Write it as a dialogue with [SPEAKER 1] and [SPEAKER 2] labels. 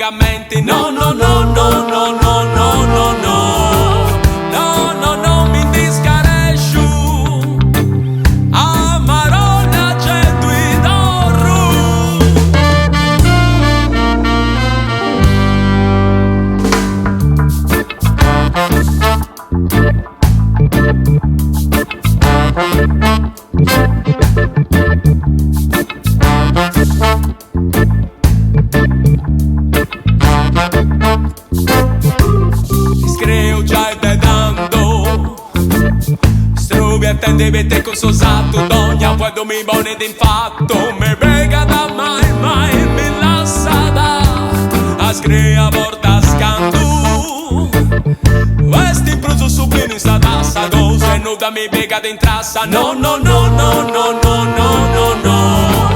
[SPEAKER 1] frammenti. No, no, no, no, no, no, no, no, no. No, no, no, mi discaresciu. Amarona c'è Duidoru. Screu già e vedando Strubi attende vete con sosato Dogna quando mi bone d'infatto Me vega da mai mai mi lassa da A screa porta scandu Questi impruso supino in sta tassa Dose nuda mi vega d'intrassa No, no, no, no, no, no, no, no, no